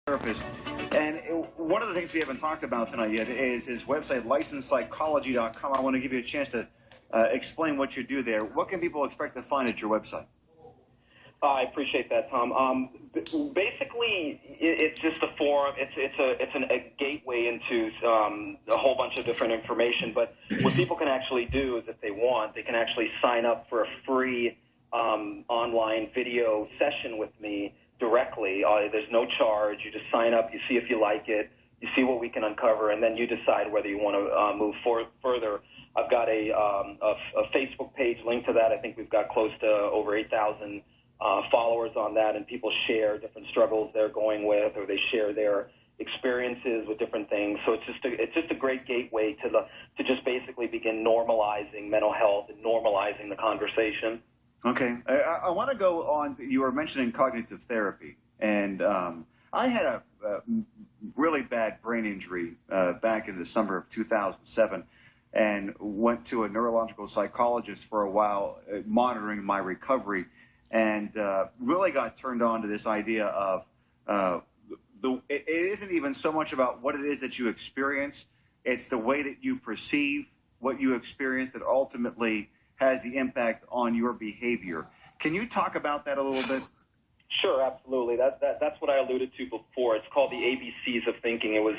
therapist. And one of the things we haven't talked about tonight yet is his website, licensedpsychology.com. I want to give you a chance to explain what you do there. What can people expect to find at your website? I appreciate that, Tom. Basically, it's just a forum. It's a gateway into a whole bunch of different information. But what people can actually do is, if they want, they can actually sign up for a free online video session with me directly. There's no charge. You just sign up. You see if you like it. You see what we can uncover, and then you decide whether you want to move further. I've got a Facebook page linked to that. I think we've got close to over 8,000 followers on that, and people share different struggles they're going with, or they share their experiences with different things. So it's just a great gateway to just basically begin normalizing mental health and normalizing the conversation. Okay, I want to go on. You were mentioning cognitive therapy, and I had a really bad brain injury back in the summer of 2007, and went to a neurological psychologist for a while, monitoring my recovery. And really got turned on to this idea of it isn't even so much about what it is that you experience. It's the way that you perceive what you experience that ultimately has the impact on your behavior. Can you talk about that a little bit? Sure, absolutely. That's what I alluded to before. It's called the ABCs of thinking. It was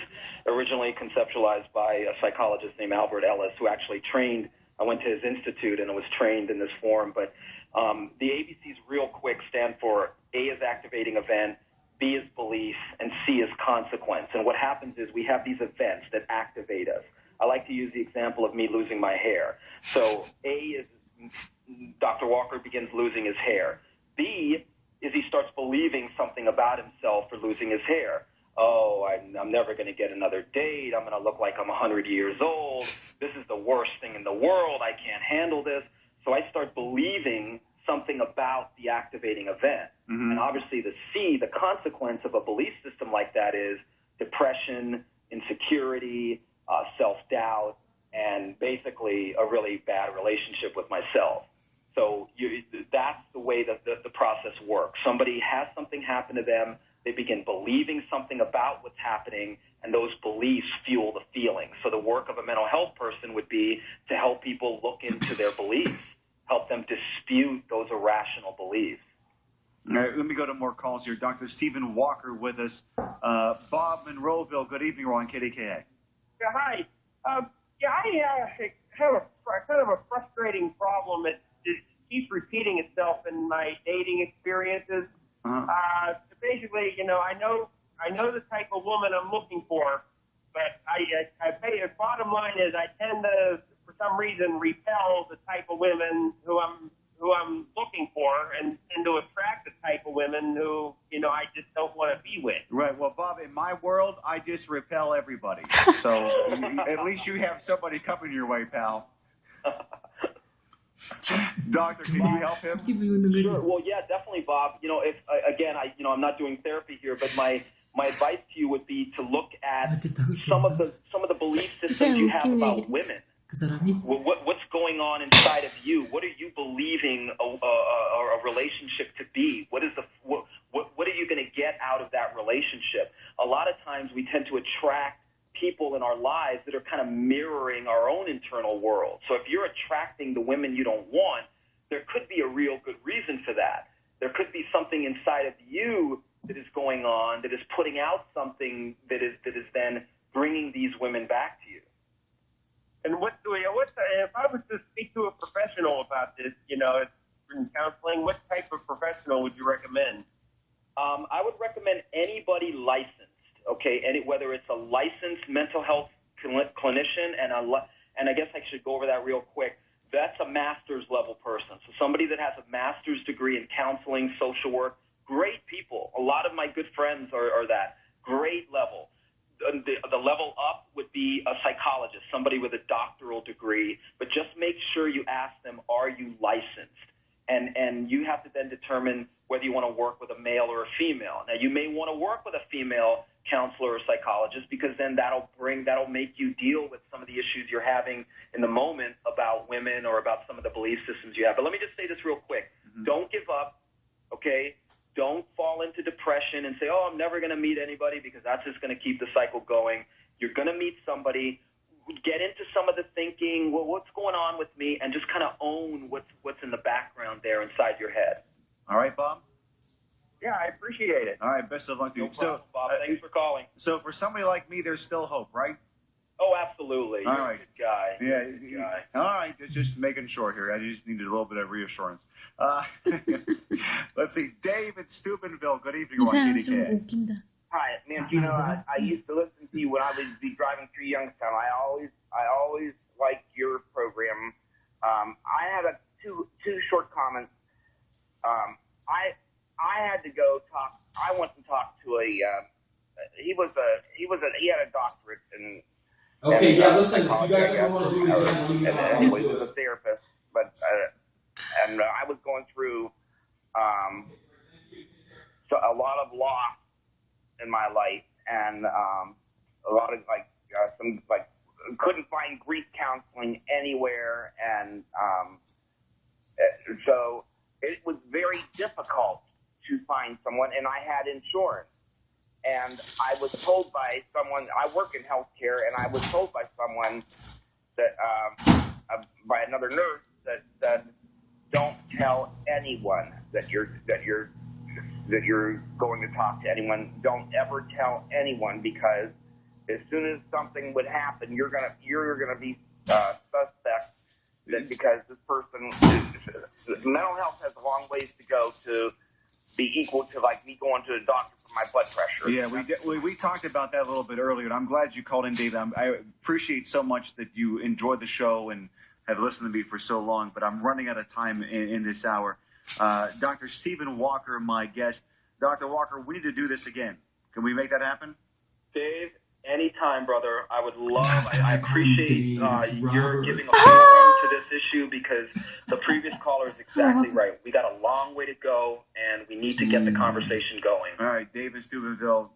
originally conceptualized by a psychologist named Albert Ellis, who actually trained. I went to his institute and was trained in this form. But the ABCs, real quick, stand for A is activating event, B is belief, and C is consequence. And what happens is we have these events that activate us. I like to use the example of me losing my hair. So A is Dr. Walker begins losing his hair. B is he starts believing something about himself for losing his hair. Oh, I'm never going to get another date. I'm going to look like I'm 100 years old. This is the worst thing in the world. I can't handle this. So I start believing something about the activating event. Mm-hmm. And obviously the C, the consequence of a belief system like that is depression, insecurity, self-doubt, and basically a really bad relationship with myself. So that's the way that the process works. Somebody has something happen to them. They begin believing something about what's happening, and those beliefs fuel the feelings. So the work of a mental health person would be to help people look into their beliefs, help them dispute those irrational beliefs. All right, let me go to more calls here. Dr. Stephen Walker with us. Bob Monroeville, good evening. We're on KDKA. Yeah, hi. I have a kind of a frustrating problem. It keeps repeating itself in my dating experiences. Uh-huh. Basically, I know the type of woman I'm looking for, but the bottom line is I tend to, for some reason, repel the type of women who I'm looking for, and tend to attract the type of women who I just don't want to be with. Right. Well, Bob, in my world, I just repel everybody. So at least you have somebody coming your way, pal. Doctor, can you help him? Sure. Well, yeah, definitely, Bob. If again, I'm not doing therapy here, but my advice to you would be to look at some of the belief systems you have about women. What's going on inside of you? What are you believing a relationship to be? What are you going to get out of that relationship? A lot of times we tend to attract people in our lives that are kind of mirroring our own internal world. So if you're attracting the women you don't want, there could be a real good reason for that. There could be something inside of you that is going on that is putting out something that is then bringing these women back to you. And if I was to speak to a professional about this, in counseling, what type of professional would you recommend? I would recommend anybody licensed. Okay, whether it's a licensed mental health clinician, and I guess I should go over that real quick. That's a master's level person. So somebody that has a master's degree in counseling, social work, great people. A lot of my good friends are that. Great level. The level up would be a psychologist, somebody with a doctoral degree, but just make sure you ask them, are you licensed? And you have to then determine whether you want to work with a male or a female. Now, you may want to work with a female counselor or psychologist, because then that'll make you deal with some of the issues you're having in the moment about women or about some of the belief systems you have. But let me just say this real quick. Mm-hmm. Don't give up, okay? don't fall into depression and say, oh, I'm never going to meet anybody, because that's just going to keep the cycle going. You're going to meet somebody. Get into some of the thinking, well, what's going on with me, and just kind of own what's in the background there inside your head. All right, Bob? Yeah, I appreciate it. All right, best of luck to you. No problem, Bob. Thanks for calling. So for somebody like me, there's still hope, right? Oh, absolutely. All You're right. a good guy. Yeah. You're a good guy. All right, just making sure here. I just needed a little bit of reassurance. Let's see. Dave at Steubenville. Good evening. You're on 요새 좀 KDKA. 웃긴다. Hi, Mangino. I used to listen to you when I would be driving through Youngstown. I always liked your program. I have two short comments. I had to go talk. I went and talked to he had a doctorate in. Okay, yeah, listen, if you psychology, guys I don't guess, want to do it again, and anyways, he was a therapist, but I was going through so a lot of loss in my life, and a lot of some couldn't find grief counseling anywhere, and so it was very difficult to find someone, and I had insurance. And I was told by someone, I work in healthcare, and I was told by someone that, by another nurse that said, don't tell anyone that you're going to talk to anyone. Don't ever tell anyone, because as soon as something would happen, you're gonna be suspect that because this person, mental health has a long ways to go to be equal to like me going to a doctor for my blood pressure. Yeah, we talked about that a little bit earlier, and I'm glad you called in, David. I appreciate so much that you enjoyed the show and have listened to me for so long, but I'm running out of time in this hour. Dr. Stephen Walker, my guest. Dr. Walker, we need to do this again. Can we make that happen? Dave, anytime, brother. I would love, I appreciate your giving a forum to this issue, because the previous caller is exactly right. We got a long way to go, and we need to get the conversation going. All right, Dave in Steubenville,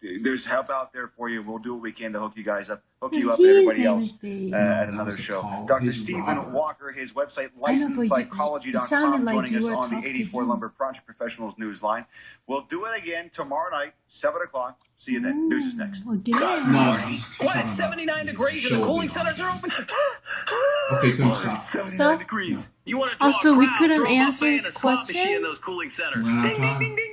there's help out there for you. We'll do what we can to hook you guys up, hook you up and everybody else at another show. Dr. Stephen Walker, his website, licensedpsychology.com, like joining you us were on the talking to 84 him. Lumber Project Professionals Newsline. We'll do it again tomorrow night, 7 o'clock. See you then. News is next. Again. No, What? It's 79 degrees and the cooling centers are open. Okay, couldn't stop. 79 degrees. You want to draw Also, a we crowd, couldn't throw a answer buffet his and a slot machine question? in those cooling centers. We're out of Ding, ding, time. ding, ding,